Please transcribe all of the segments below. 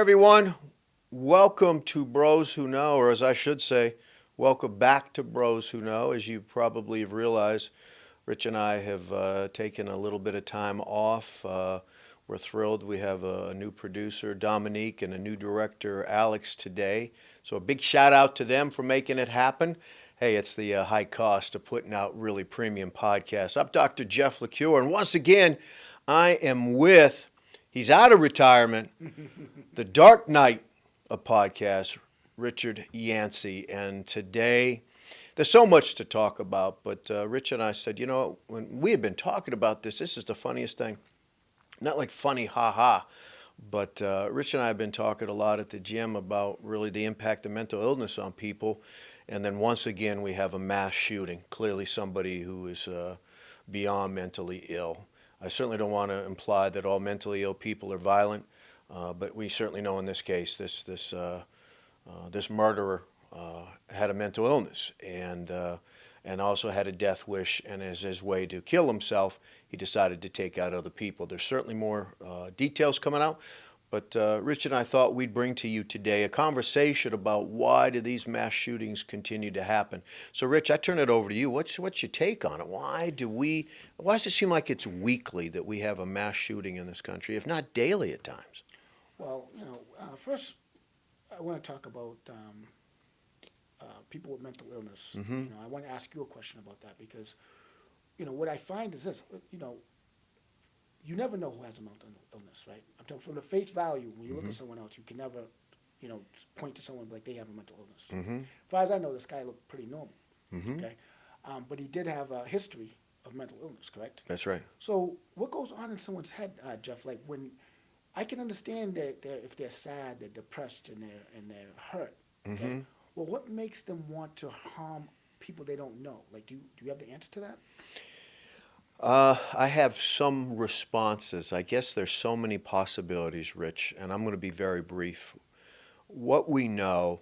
everyone. Welcome to Bros Who Know, or as I should say, welcome back to Bros Who Know. As you probably have realized, Rich and I have taken a little bit of time off. We're thrilled. We have a new producer, Dominique, and a new director, Alex, today. So a big shout out to them for making it happen. Hey, it's the high cost of putting out really premium podcasts. I'm Dr. Jeff LaCure, and once again, I am with, he's out of retirement, the Dark Knight of podcasts, Richard Yancey. And today, there's so much to talk about, but Rich and I said, you know, when we had been talking about this is the funniest thing. Not like funny, ha ha, but Rich and I have been talking a lot at the gym about really the impact of mental illness on people. And then once again, we have a mass shooting. Clearly, somebody who is beyond mentally ill. I certainly don't want to imply that all mentally ill people are violent, but we certainly know in this case, this murderer had a mental illness and also had a death wish. And as his way to kill himself, he decided to take out other people. There's certainly more details coming out. But Rich and I thought we'd bring to you today a conversation about why do these mass shootings continue to happen. So, Rich, I turn it over to you. What's your take on it? Why does it seem like it's weekly that we have a mass shooting in this country, if not daily at times? Well, first I want to talk about people with mental illness. Mm-hmm. I want to ask you a question about that because, what I find is this. You never know who has a mental illness, right? I'm talking from the face value. When you look at someone else, you can never, point to someone like they have a mental illness. Mm-hmm. As far as I know, this guy looked pretty normal. Mm-hmm. Okay, but he did have a history of mental illness, correct? That's right. So, what goes on in someone's head, Jeff? Like when I can understand that if they're sad, they're depressed, and they're hurt. Okay. Mm-hmm. Well, what makes them want to harm people they don't know? Like, do you have the answer to that? I have some responses. I guess there's so many possibilities, Rich, and I'm going to be very brief. What we know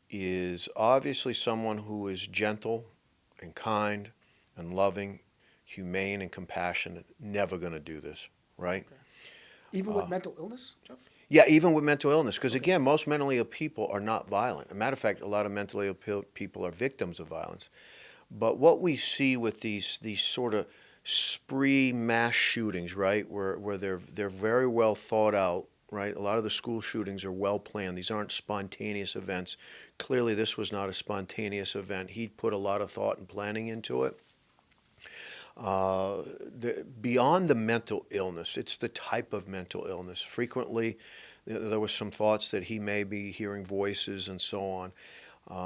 is obviously someone who is gentle and kind and loving, humane and compassionate, never going to do this, right? Okay. Even with mental illness, Jeff? Yeah, even with mental illness, because Okay. again, most mentally ill people are not violent. As a matter of fact, a lot of mentally ill people are victims of violence. But what we see with these sort of spree mass shootings, right, where they're very well thought out, right? A lot of the school shootings are well planned. These aren't spontaneous events. Clearly, this was not a spontaneous event. He put a lot of thought and planning into it. Beyond the mental illness, it's the type of mental illness. Frequently, there was some thoughts that he may be hearing voices and so on.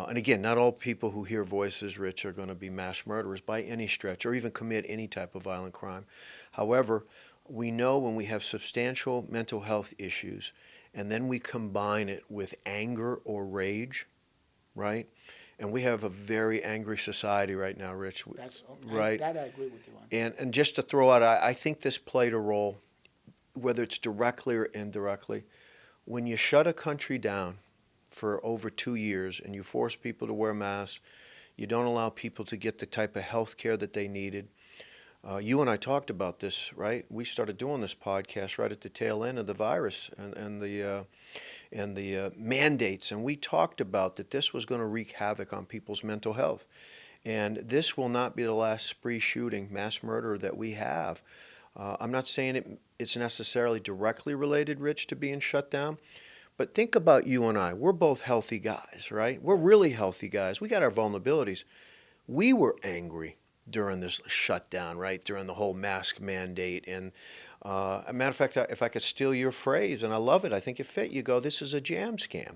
And again, not all people who hear voices, Rich, are going to be mass murderers by any stretch or even commit any type of violent crime. However, we know when we have substantial mental health issues and then we combine it with anger or rage, right? And we have a very angry society right now, Rich. That's okay. Right? That I agree with you on. And just to throw out, I think this played a role, whether it's directly or indirectly. When you shut a country down for over 2 years and you force people to wear masks, you don't allow people to get the type of health care that they needed. You and I talked about this, right? We started doing this podcast right at the tail end of the virus and the mandates, and we talked about that this was going to wreak havoc on people's mental health. And this will not be the last spree shooting, mass murder that we have. I'm not saying it's necessarily directly related, Rich, to being shut down. But think about you and I. We're both healthy guys, right? We're really healthy guys. We got our vulnerabilities. We were angry during this shutdown, right? During the whole mask mandate. And a matter of fact, if I could steal your phrase, and I love it, I think it fit, you go, this is a jam scam.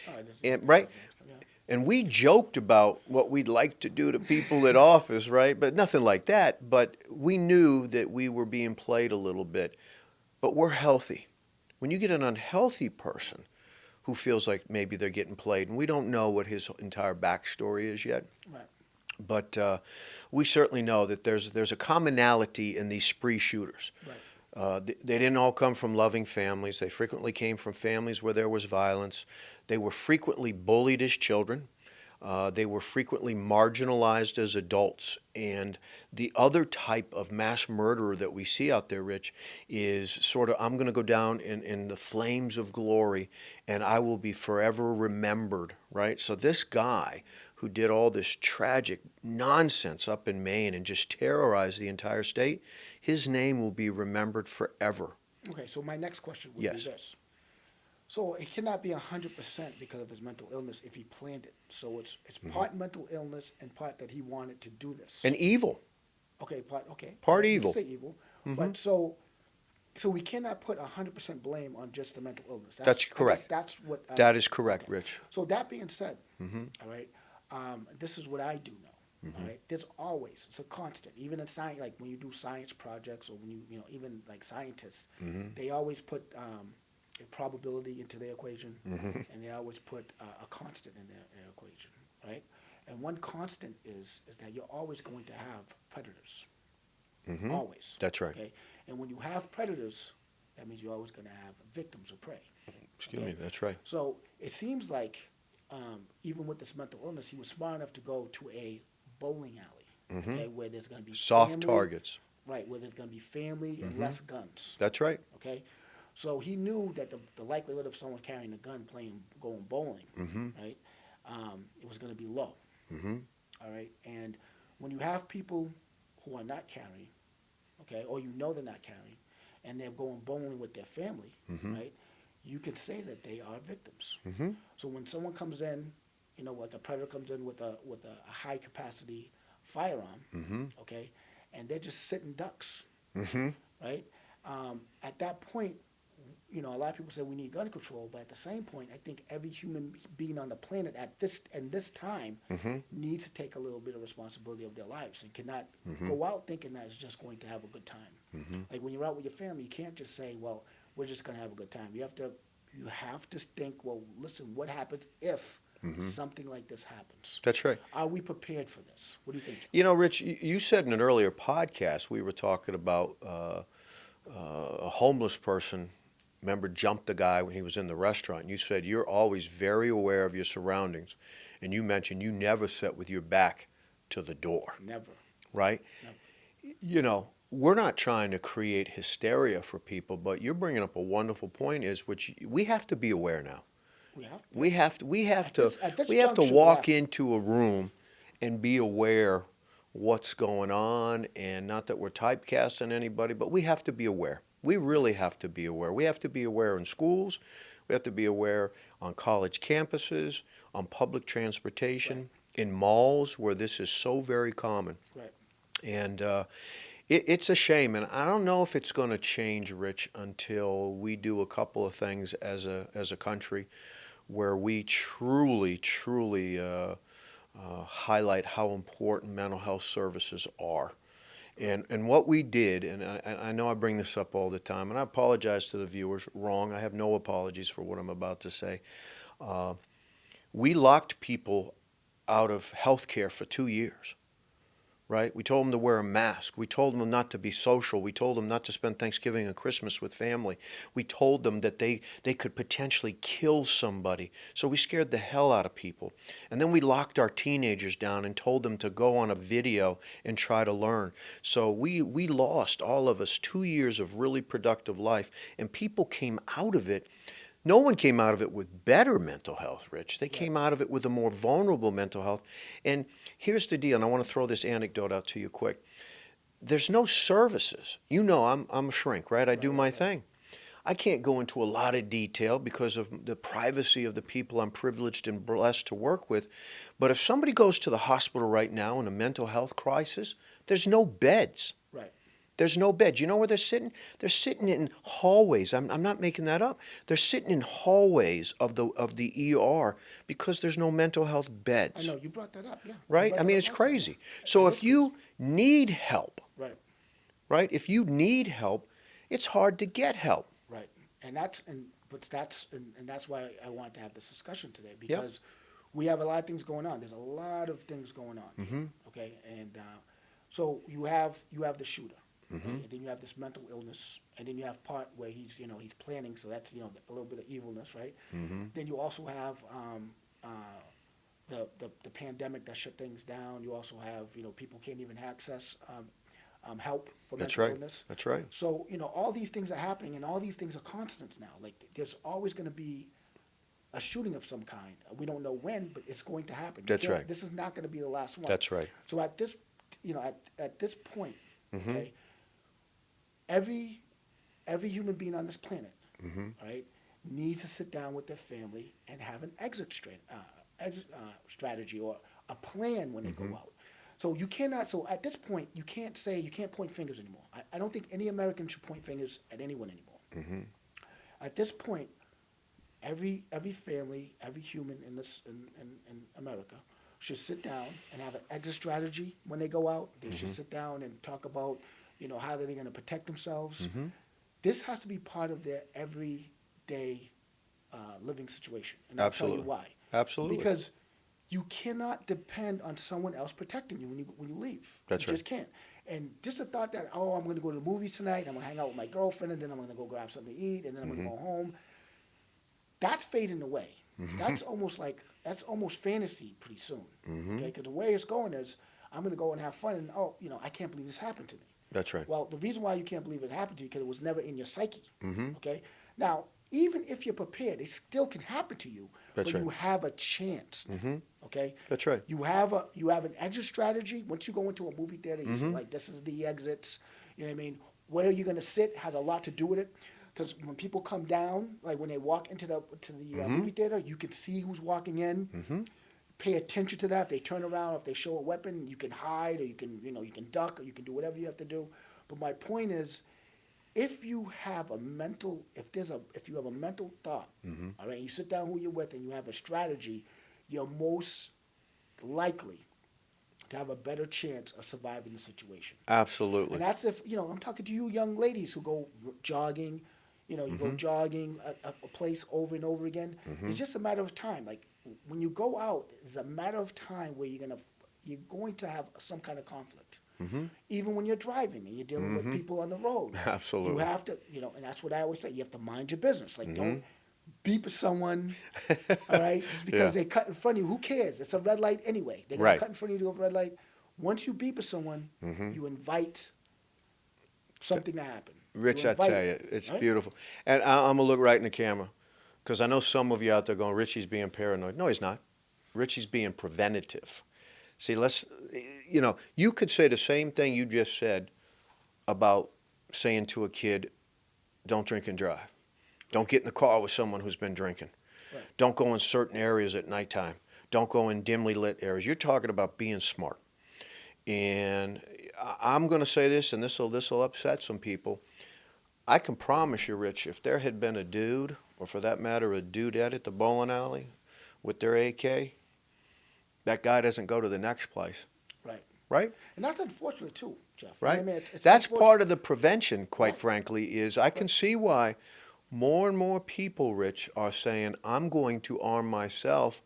All right, And, right? Yeah. And we joked about what we'd like to do to people at office, right? But nothing like that. But we knew that we were being played a little bit. But we're healthy. When you get an unhealthy person who feels like maybe they're getting played, and we don't know what his entire backstory is yet, Right. but we certainly know that there's a commonality in these spree shooters. Right. They didn't all come from loving families. They frequently came from families where there was violence. They were frequently bullied as children. They were frequently marginalized as adults. And the other type of mass murderer that we see out there, Rich, is sort of, I'm going to go down in the flames of glory and I will be forever remembered, right? So this guy who did all this tragic nonsense up in Maine and just terrorized the entire state, his name will be remembered forever. Okay, so my next question would Yes. be this. So it cannot be 100% because of his mental illness if he planned it. So it's part mental illness and part that he wanted to do this. And evil. Okay, Part You can evil. say evil, but so we cannot put 100% blame on just the mental illness. That's I guess correct. that's what. That is correct, Okay. Rich. So that being said, all right, this is what I do know. All right, there's always, it's a constant. Even in science, like when you do science projects or when you know even like scientists, they always put a probability into their equation, and they always put a constant in their equation, right? And one constant is that you're always going to have predators. Always. That's right. Okay. And when you have predators, that means you're always going to have victims of prey. Excuse Okay. me, that's right. So it seems like even with this mental illness, he was smart enough to go to a bowling alley, okay, where there's going to be Soft family, targets. right? Where there's going to be family and less guns. That's right. Okay. So he knew that the likelihood of someone carrying a gun going bowling, right, it was going to be low. All right. And when you have people who are not carrying, okay, or you know they're not carrying, and they're going bowling with their family, right, you could say that they are victims. So when someone comes in, you know, like a predator comes in with a high capacity firearm, okay, and they're just sitting ducks, right? At that point, you know, a lot of people say we need gun control, but at the same point, I think every human being on the planet at this time needs to take a little bit of responsibility of their lives and cannot go out thinking that it's just going to have a good time. Like when you're out with your family, you can't just say, "Well, we're just going to have a good time." You have to think, "Well, listen, what happens if something like this happens? That's right. Are we prepared for this?" What do you think, Joe? You know, Rich, you said in an earlier podcast we were talking about a homeless person. Remember, jumped a guy when he was in the restaurant. And you said you're always very aware of your surroundings, and you mentioned you never sit with your back to the door, Never. right? Never. You know, we're not trying to create hysteria for people, but you're bringing up a wonderful point, is which we have to be aware now. We have. We have At to this we have to juncture, we have walk to. into a room and be aware what's going on, and not that we're typecasting anybody, but we have to be aware. We really have to be aware. We have to be aware in schools. We have to be aware on college campuses, on public transportation, in malls where this is so very common. Right. And it's a shame, and I don't know if it's going to change, Rich, until we do a couple of things as a country where we truly highlight how important mental health services are. And what we did, and I know I bring this up all the time, and I apologize to the viewers. Wrong. I have no apologies for what I'm about to say. We locked people out of health care for 2 years. Right? We told them to wear a mask. We told them not to be social. We told them not to spend Thanksgiving and Christmas with family. We told them that they could potentially kill somebody. So we scared the hell out of people. And then we locked our teenagers down and told them to go on a video and try to learn. So we lost, all of us, 2 years of really productive life. And people came out of it. No one came out of it with better mental health, Rich. They came out of it with a more vulnerable mental health. And here's the deal, and I want to throw this anecdote out to you quick. There's no services. You know, I'm a shrink, right? I do my thing. I can't go into a lot of detail because of the privacy of the people I'm privileged and blessed to work with. But if somebody goes to the hospital right now in a mental health crisis, there's no beds. Right. There's no beds. You know where they're sitting? They're sitting in hallways. I'm not making that up. They're sitting in hallways of the ER because there's no mental health I beds. know you brought that up. Yeah. You Right? brought I that mean, up it's also, crazy. yeah. So It is if you need help, Right. right? If you need help, it's hard to get help. Right. And that's why I want to have this discussion today, because we have a lot of things going on. There's a lot of things going on. Okay. And so you have the shooter. Right? And then you have this mental illness, and then you have part where he's planning, so that's a little bit of evilness, right? Then you also have the pandemic that shut things down. You also have, people can't even access help for That's mental right. illness. That's right. So, all these things are happening, and all these things are constants now. Like, there's always going to be a shooting of some kind. We don't know when, but it's going to happen. That's right. This is not going to be the last one. That's right. So at this point, Mm-hmm. okay, every human being on this planet, Mm-hmm. right, needs to sit down with their family and have an exit strategy or a plan when they Mm-hmm. go out. So you cannot. So at this point, you can't point fingers anymore. I don't think any American should point fingers at anyone anymore. Mm-hmm. At this point, every family, every human in America should sit down and have an exit strategy when they go out. They should sit down and talk about, how they're going to protect themselves. Mm-hmm. This has to be part of their everyday living situation, and I'll tell Absolutely. you why. Absolutely. Because you cannot depend on someone else protecting you when you leave. That's You right. just can't. And just the thought that, I'm going to go to the movies tonight, I'm going to hang out with my girlfriend, and then I'm going to go grab something to eat, and then I'm going to go home. That's fading away. That's almost fantasy pretty soon. Okay, because the way it's going is, I'm going to go and have fun, and I can't believe this happened to me. That's right. Well, the reason why you can't believe it happened to you because it was never in your psyche. Mm-hmm. Okay, now even if you're prepared, it still can happen to you, That's but right. you have a chance. Mm-hmm. Okay, That's right. you have an exit strategy. Once you go into a movie theater, you say, Mhm. like, this is the exits. You know what I mean? Where you're going to sit has a lot to do with it. Because when people come down, like when they walk into the movie theater, you can see who's walking in. Mm-hmm. Pay attention to that. If they turn around, if they show a weapon, you can hide, or you can duck, or you can do whatever you have to do. But my point is, if you have a mental thought, Mm-hmm. all right, you sit down who you're with and you have a strategy, you're most likely to have a better chance of surviving the situation. Absolutely. And that's if, I'm talking to you young ladies who go jogging, you go jogging a place over and over again. It's just a matter of time. Like, when you go out, it's a matter of time where you're going to have some kind of conflict. Mm-hmm. Even when you're driving and you're dealing with people on the road. Absolutely. You have to, and that's what I always say, you have to mind your business. Like, don't beep at someone, all right, just because they cut in front of you. Who cares? It's a red light anyway. They're going Right. to cut in front of you to go red light. Once you beep at someone, you invite something to happen. Rich, You I invite tell you, it, it's right? beautiful. And I'm going to look right in the camera because I know some of you out there going, Richie's being paranoid. No, he's not. Richie's being preventative. See, you could say the same thing you just said about saying to a kid, don't drink and drive. Don't get in the car with someone who's been drinking. Right. Don't go in certain areas at nighttime. Don't go in dimly lit areas. You're talking about being smart. And I'm going to say this, and this will upset some people. I can promise you, Rich, if there had been a dude, or for that matter, a dudette at the bowling alley with their AK, that guy doesn't go to the next place. Right. Right? And that's unfortunate too, Jeff. Right? I mean, it's That's unfortunate. part of the prevention, quite Right. frankly, is I can Right. see why more and more people, Rich, are saying, I'm going to arm myself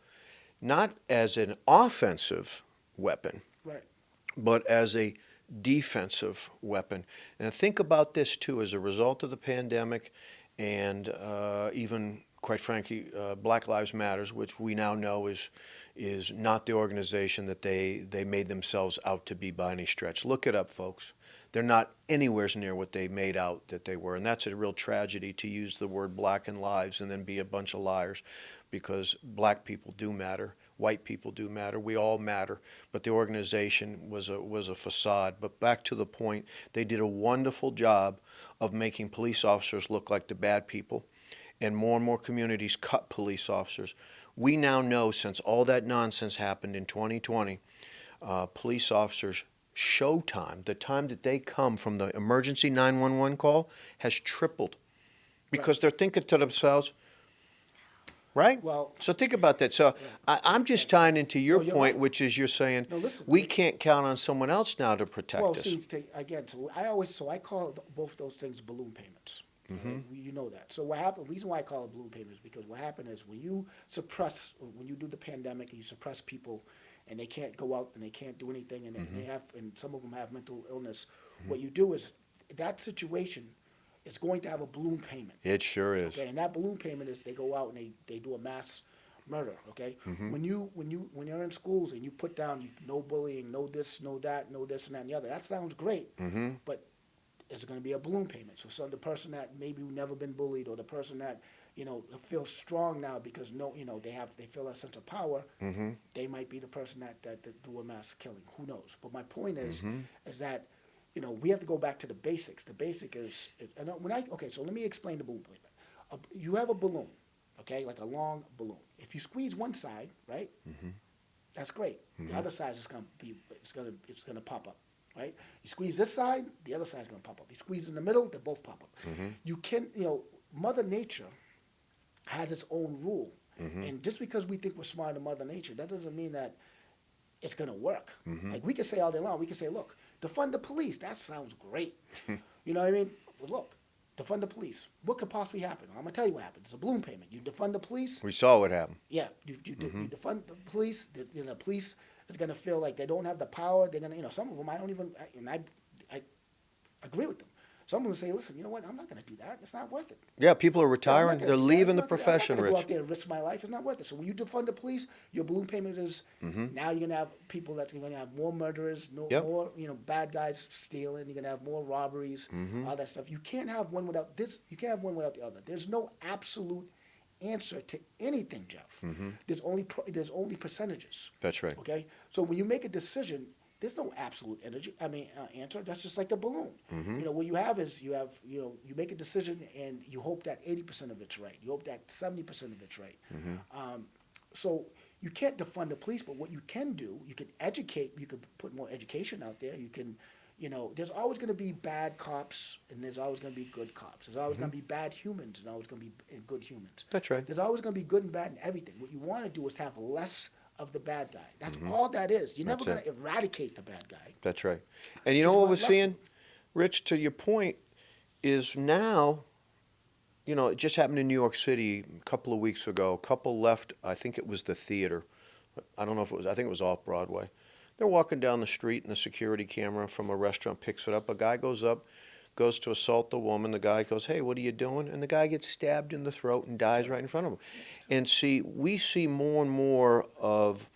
not as an offensive weapon, Right. but as a defensive weapon. And think about this too, as a result of the pandemic and even, quite frankly, Black Lives Matters, which we now know is not the organization that they made themselves out to be by any stretch. Look it up, folks. They're not anywhere near what they made out that they were. And that's a real tragedy to use the word black in lives and then be a bunch of liars, because black people do matter. White people do matter. We all matter. But the organization was a facade. But back to the point, they did a wonderful job of making police officers look like the bad people. And more communities cut police officers. We now know, since all that nonsense happened in 2020, police officers' show time, the time that they come from the emergency 911 call, has tripled. Because they're thinking to themselves, right? Well, So think about that. So I'm just tying into your No, you're point, right. which is you're saying No, listen. we can't count on someone else now to protect Well, us. see, again, I call both those things balloon payments. You know that. So what happened? The reason why I call it balloon payments is because what happened is when you do the pandemic and you suppress people, and they can't go out and they can't do anything, and and some of them have mental illness. What you do is that situation is going to have a balloon payment. It sure is. Okay, and that balloon payment is they go out and they do a mass murder. Okay, when you're in schools and you put down no bullying, no this, no that, no this and that and the other, that sounds great, but it's going to be a balloon payment. So the person that maybe never been bullied, or the person that feels strong now because they feel a sense of power, they might be the person that do a mass killing. Who knows? But my point is that we have to go back to the basics. The basic is okay. So let me explain the balloon payment. You have a balloon, okay, like a long balloon. If you squeeze one side, right, that's great. The other side is gonna pop up, right? You squeeze this side, the other side's gonna pop up. You squeeze in the middle, they both pop up. You can, Mother Nature has its own rule, and just because we think we're smarter than Mother Nature, that doesn't mean that it's gonna work. Like we can say all day long, we can say, look, defund the police. That sounds great. You know what I mean? But look. Defund the police. What could possibly happen? I'm gonna tell you what happened. It's a balloon payment. You defund the police. We saw what happened. Yeah, you defund the police. The police is gonna feel like they don't have the power. They're gonna, some of them I don't even, and I agree with them. Some of them say, listen, you know what? I'm not gonna do that. It's not worth it. Yeah, people are I'm retiring. not gonna They're do that. leaving the I'm not profession, gonna go Rich. out there and risk my life. It's not worth it. So when you defund the police, your balloon payment is now you're gonna have people that's gonna have more murderers, Yep. more bad guys stealing. You're gonna have more robberies, all that stuff. You can't have one without this. You can't have one without the other. There's no absolute answer to anything, Jeff. There's only percentages. That's right. Okay, so when you make a decision, there's no absolute answer. That's just like the balloon. What you have is you make a decision and you hope that 80% of it's right. You hope that 70% of it's right. So you can't defund the police, but what you can do, you can educate. You can put more education out there. You can, there's always going to be bad cops and there's always going to be good cops. There's always going to be bad humans and always going to be good humans. That's right. There's always going to be good and bad in everything. What you want to do is have less of the bad guy. That's all that is. You're never going to eradicate the bad guy. That's right. And you know Just what one we're lesson. seeing, Rich, to your point, is now, it just happened in New York City a couple of weeks ago. A couple left, I think it was the theater. I don't know if it was, I think it was off Broadway. They're walking down the street and the security camera from a restaurant picks it up. A guy goes up, goes to assault the woman. The guy goes, hey, what are you doing? And the guy gets stabbed in the throat and dies right in front of him. And we see more and more of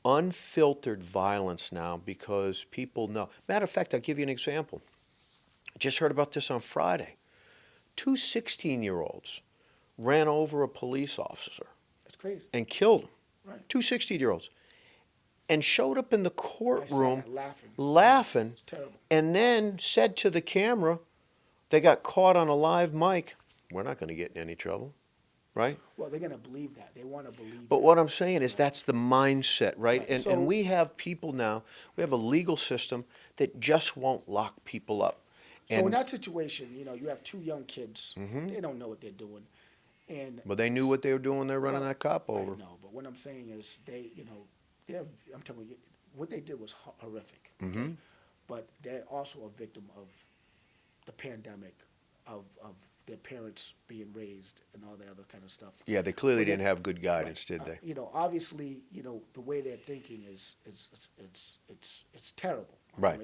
unfiltered violence now because people know. Matter of fact, I'll give you an example. Just heard about this on Friday. Two 16-year-olds ran over a police officer That's crazy. and killed him. Right. Two 16-year-olds. And showed up in the I saw courtroom that, laughing, It's terrible. and then said to the camera, they got caught on a live mic, we're not going to get in any trouble, right? Well, they're going to believe that. They want to believe But that. what I'm saying is that's the mindset, right? Right. And So- we have people now, we have a legal system that just won't lock people up. So in that situation, you have two young kids. They don't know what they're doing. And But they knew what they were doing, they're running Well, that cop over. I know, but what I'm saying is I'm telling you, what they did was horrific. Okay? But they're also a victim of the pandemic, of their parents being raised and all the other kind of stuff. Yeah, they clearly So they- didn't have good guidance, Right. did they? Obviously, the way they're thinking is it's terrible. Right.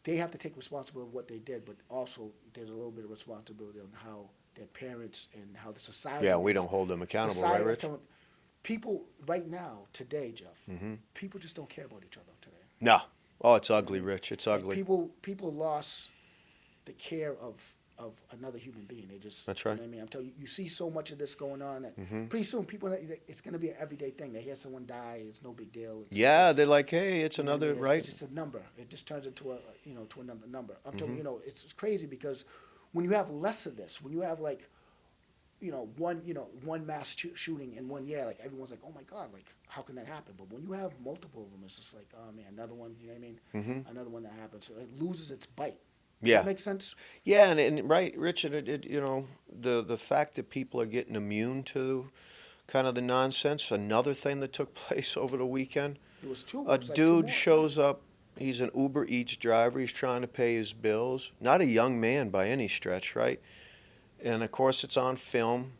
They have to take responsibility of what they did, but also there's a little bit of responsibility on how their parents and how the society. Yeah, we is. don't hold them accountable, Society, right, Rich? People right now, today, Jeff, people just don't care about each other today. No. Oh, it's ugly, Rich. It's Like, ugly. people lost the care of another human being. They just. That's right. You know what I mean, I'm telling you, you see so much of this going on that pretty soon it's going to be an everyday thing. They hear someone die, it's no big deal. Yeah, they're like, hey, it's you know what I another, mean? right? It's just a number. It just turns into to another number. I'm telling you, it's crazy because when you have less of this, when you have one mass shooting in 1 year, like everyone's like, oh my God, like how can that happen? But when you have multiple of them, it's just like, oh man, another one. You know what I mean? Another one that happens. So it loses its bite. Does Yeah. that make sense? Yeah, and right, Richard, the fact that people are getting immune to kind of the nonsense. Another thing that took place over the weekend, It was two. a it was like two dude more. shows up. He's an Uber Eats driver. He's trying to pay his bills. Not a young man by any stretch, right? And of course, it's on film.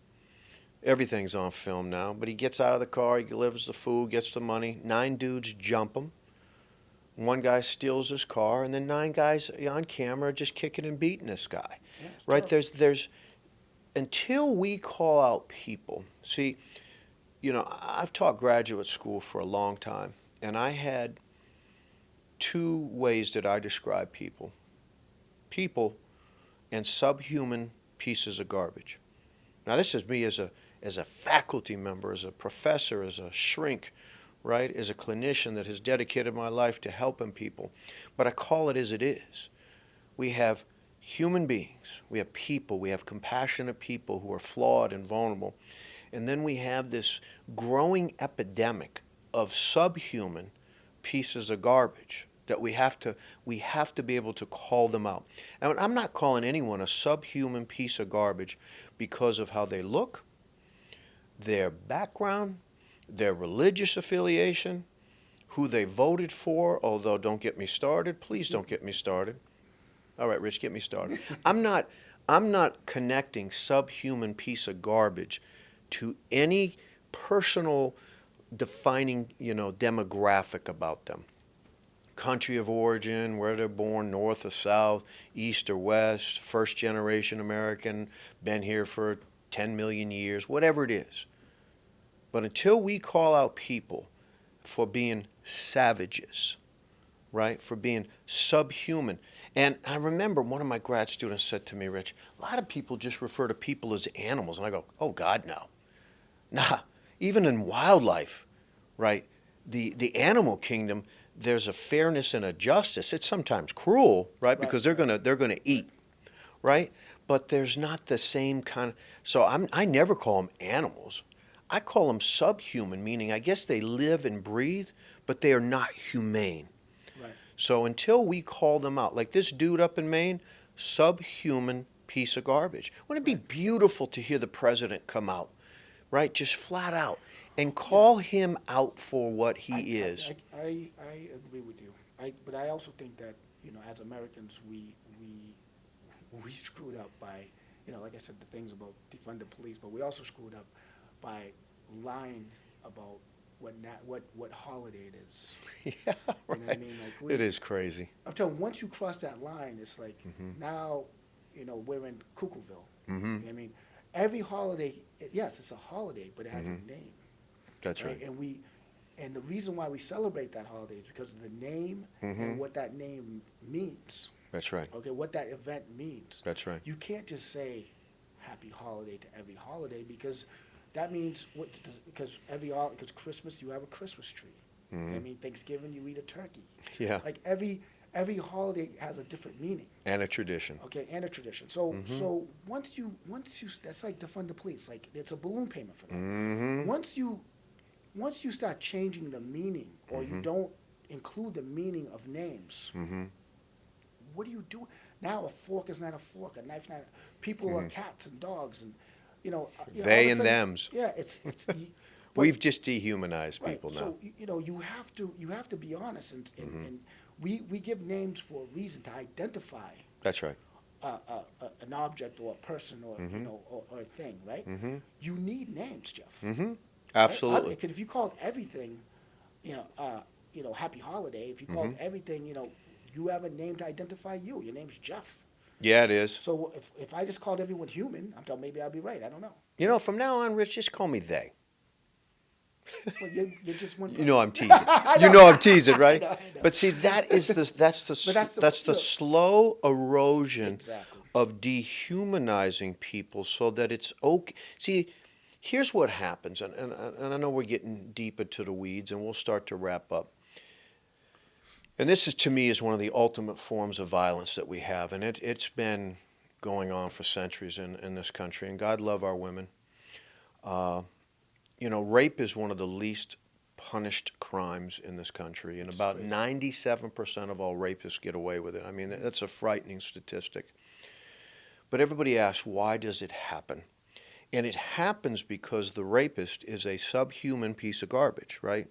Everything's on film now. But he gets out of the car. He delivers the food, gets the money. 9 dudes jump him. One guy steals his car, and then 9 guys on camera are just kicking and beating this guy. Yeah, it's Right? terrible. There's until we call out people, see, I've taught graduate school for a long time, and I had two ways that I describe people: people and subhuman pieces of garbage. Now, this is me as a faculty member, as a professor, as a shrink, right? As a clinician that has dedicated my life to helping people. But I call it as it is. We have human beings, we have people, we have compassionate people who are flawed and vulnerable. And then we have this growing epidemic of subhuman pieces of garbage that we have to be able to call them out. And I'm not calling anyone a subhuman piece of garbage because of how they look, their background, their religious affiliation, who they voted for, although don't get me started. Please don't get me started. All right, Rich, get me started. I'm not connecting subhuman piece of garbage to any personal defining, demographic about them. Country of origin, where they're born, north or south, east or west, first generation American, been here for 10 million years, whatever it is. But until we call out people for being savages, right, for being subhuman. And I remember one of my grad students said to me, Rich, a lot of people just refer to people as animals. And I go, oh, God, no. Nah, even in wildlife, right, the animal kingdom, there's a fairness and a justice. It's sometimes cruel, right, because they're gonna eat, right? But there's not the same kind of, so I never call them animals. I call them subhuman, meaning I guess they live and breathe, but they are not humane. Right. So until we call them out, like this dude up in Maine, subhuman piece of garbage. Wouldn't it be beautiful to hear the president come out, right, just flat out, and call him out for what he is? I agree with you. But I also think that, as Americans, we screwed up by, like I said, the things about defund the police, but we also screwed up by lying about what holiday it is. Yeah, You know what I right. mean? Like It is crazy. I'm telling you, once you cross that line, it's like now, we're in Cuckooville. Mm-hmm. You know what I mean? Every holiday, yes, it's a holiday, but it has a name. That's right. And the reason why we celebrate that holiday is because of the name and what that name means. That's right. Okay, what that event means. That's right. You can't just say happy holiday to every holiday because that means because Christmas you have a Christmas tree. Mm-hmm. I mean, Thanksgiving you eat a turkey. Yeah. Like every holiday has a different meaning. And a tradition. Okay, and a tradition. So once you that's like defund the police. Like it's a balloon payment for that. Mm-hmm. Once you start changing the meaning or you don't include the meaning of names, what are you doing? Now a fork is not a fork, a knife not. People are cats and dogs, and They all of a and sudden- thems. Yeah, it's. but- We've just dehumanized right, people now. so you have to be honest, and we give names for a reason to identify That's right. an object or a person or or a thing, right? You need names, Jeff. Mm-hmm. Absolutely. Because if you called everything, Happy Holiday. If you called everything, you have a name to identify you. Your name's Jeff. Yeah, it is. So if I just called everyone human, I'm telling maybe I'll be right. I don't know. From now on, Rich, just call me they. Well, you're just one. I'm teasing. I'm teasing, right? I know. But see, that's the slow erosion Exactly. of dehumanizing people so that it's okay. See, here's what happens, and I know we're getting deep into the weeds, and we'll start to wrap up. And this is, to me, is one of the ultimate forms of violence that we have, and it's been going on for centuries in this country. And God love our women. Rape is one of the least punished crimes in this country, and about 97% of all rapists get away with it. I mean, that's a frightening statistic. But everybody asks, why does it happen? And it happens because the rapist is a subhuman piece of garbage, right?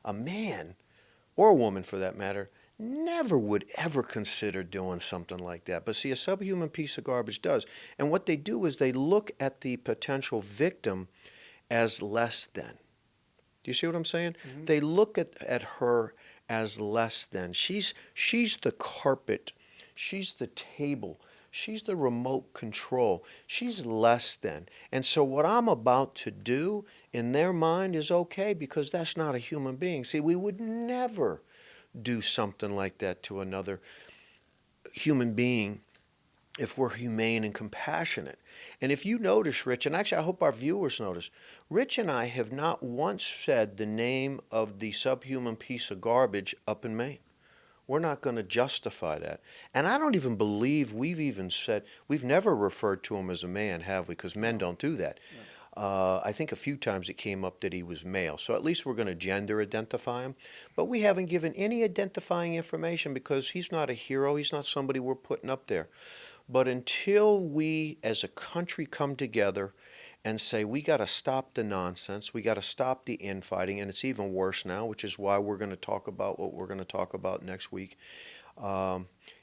A man, or a woman for that matter, never would ever consider doing something like that. But see, a subhuman piece of garbage does. And what they do is they look at the potential victim as less than. Do you see what I'm saying? Mm-hmm. They look at her as less than. She's the carpet. She's the table. She's the remote control. She's less than. And so what I'm about to do in their mind is okay because that's not a human being. See, we would never do something like that to another human being if we're humane and compassionate. And if you notice, Rich, and actually I hope our viewers notice, Rich and I have not once said the name of the subhuman piece of garbage up in Maine. We're not going to justify that. And I don't even believe we've even said, we've never referred to him as a man, have we? Because men don't do that. I think a few times it came up that he was male. So at least we're going to gender identify him. But we haven't given any identifying information because he's not a hero. He's not somebody we're putting up there. But until we as a country come together and say we got to stop the nonsense, we got to stop the infighting, and it's even worse now, which is why we're going to talk about what we're going to talk about next week.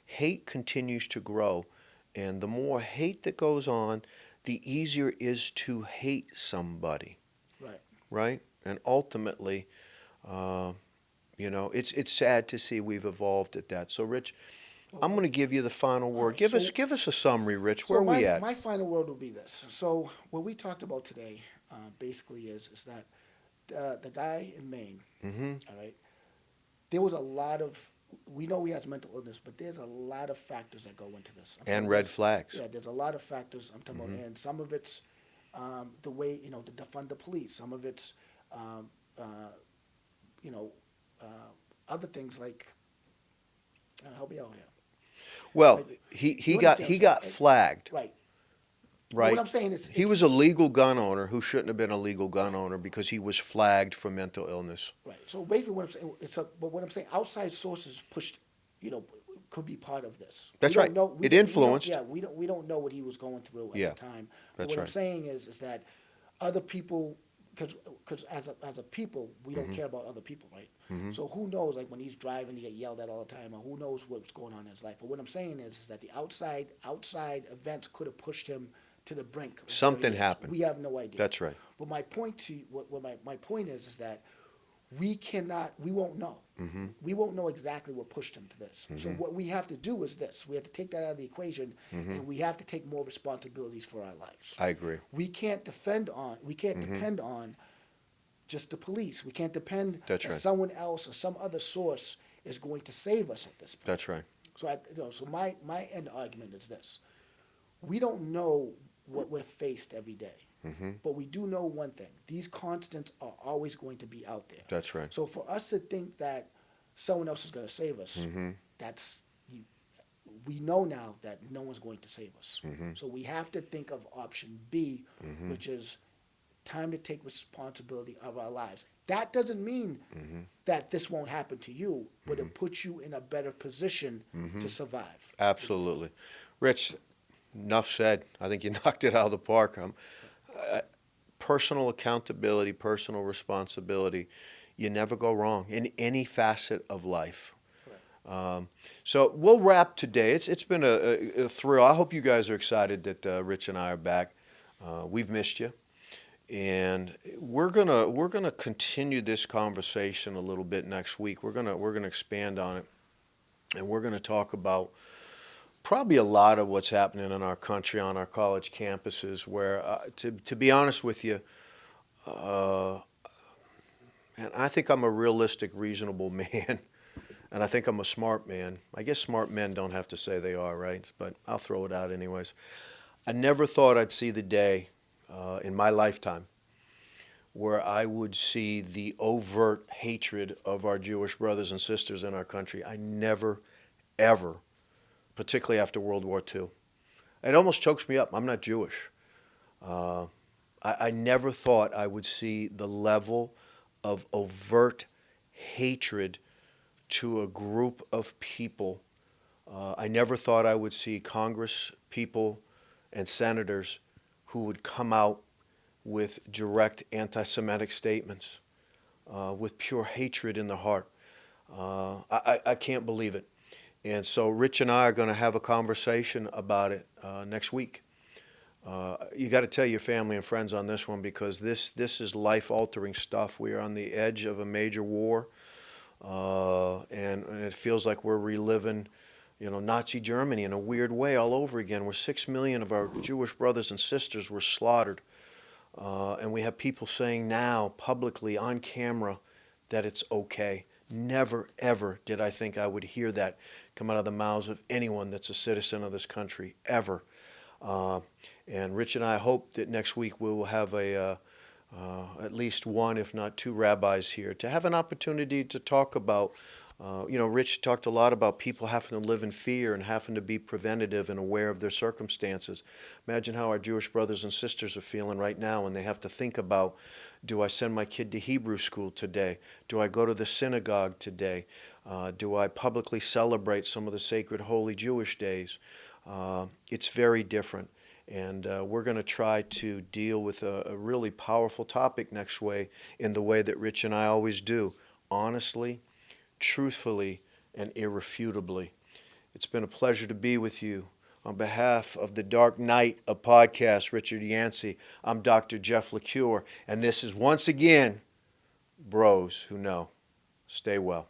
Hate continues to grow, and the more hate that goes on, the easier it is to hate somebody, Right. right? And ultimately, it's sad to see we've evolved at that. So, Rich, I'm going to give you the final word. right, Give us a summary, Rich. Where So are we my, at? my final word will be this. So what we talked about today, basically is that the guy in Maine, Mm-hmm. all right, there was a lot of, we know he has mental illness, but there's a lot of factors that go into this. I'm talking And about- red flags. Yeah, there's a lot of factors I'm talking about, and some of it's the way, to defund the police. Some of it's, you know, other things like, help me out here. Well, Like, he you got understand he what I'm got saying? flagged, Right. But right? what I'm saying is, He was a legal gun owner who shouldn't have been a legal gun owner because he was flagged for mental illness. right. So basically, what I'm saying, but what I'm saying, outside sources pushed, could be part of this. That's We right. don't know. It influenced. We don't know what he was going through at Yeah, the time. But that's what I'm right. saying is that other people, because as a people, we don't care about other people, right? So who knows? Like when he's driving, he get yelled at all the time, or who knows what's going on in his life. But what I'm saying is that the outside events could have pushed him to the brink. of where Something he is. happened. We have no idea. That's right. But my point my point is that we won't know. We won't know exactly what pushed him to this. So what we have to do is this: we have to take that out of the equation, and we have to take more responsibilities for our lives. I agree. We can't depend on just the police. We can't depend That's that right. someone else or some other source is going to save us at this point. That's right. So my end argument is this: we don't know what we're faced every day. But we do know one thing: these constants are always going to be out there. That's right. So for us to think that someone else is going to save us, we know now that no one's going to save us. So we have to think of option B, which is time to take responsibility of our lives. That doesn't mean that this won't happen to you, but it puts you in a better position to survive. Absolutely. Rich, enough said. I think you knocked it out of the park. Personal accountability, personal responsibility, you never go wrong in any facet of life. So we'll wrap today. It's been a thrill. I hope you guys are excited that Rich and I are back. We've missed you, and we're gonna continue this conversation a little bit next week. We're gonna expand on it, and we're gonna talk about probably a lot of what's happening in our country on our college campuses. Where, to be honest with you, and I think I'm a realistic, reasonable man. And I think I'm a smart man. I guess smart men don't have to say they are, right? But I'll throw it out anyways. I never thought I'd see the day in my lifetime where I would see the overt hatred of our Jewish brothers and sisters in our country. I never, ever, particularly after World War II. It almost chokes me up. I'm not Jewish. I never thought I would see the level of overt hatred to a group of people. I never thought I would see Congress people and senators who would come out with direct anti-Semitic statements, with pure hatred in the heart. I can't believe it. And so Rich and I are going to have a conversation about it next week. You got to tell your family and friends on this one because this is life-altering stuff. We are on the edge of a major war. And it feels like we're reliving Nazi Germany in a weird way all over again, where 6 million of our Jewish brothers and sisters were slaughtered. And we have people saying now publicly on camera that it's okay. Never, ever did I think I would hear that come out of the mouths of anyone that's a citizen of this country, ever. Uh, and Rich and I hope that next week we will have at least one, if not two rabbis here to have an opportunity to talk about. Rich talked a lot about people having to live in fear and having to be preventative and aware of their circumstances. Imagine how our Jewish brothers and sisters are feeling right now when they have to think about, do I send my kid to Hebrew school today? Do I go to the synagogue today? Do I publicly celebrate some of the sacred holy Jewish days? It's very different. And we're going to try to deal with a really powerful topic next way in the way that Rich and I always do, honestly, truthfully, and irrefutably. It's been a pleasure to be with you. On behalf of the Dark Knight of Podcast, Richard Yancey, I'm Dr. Jeff LeCure, and this is once again Bros Who Know. Stay well.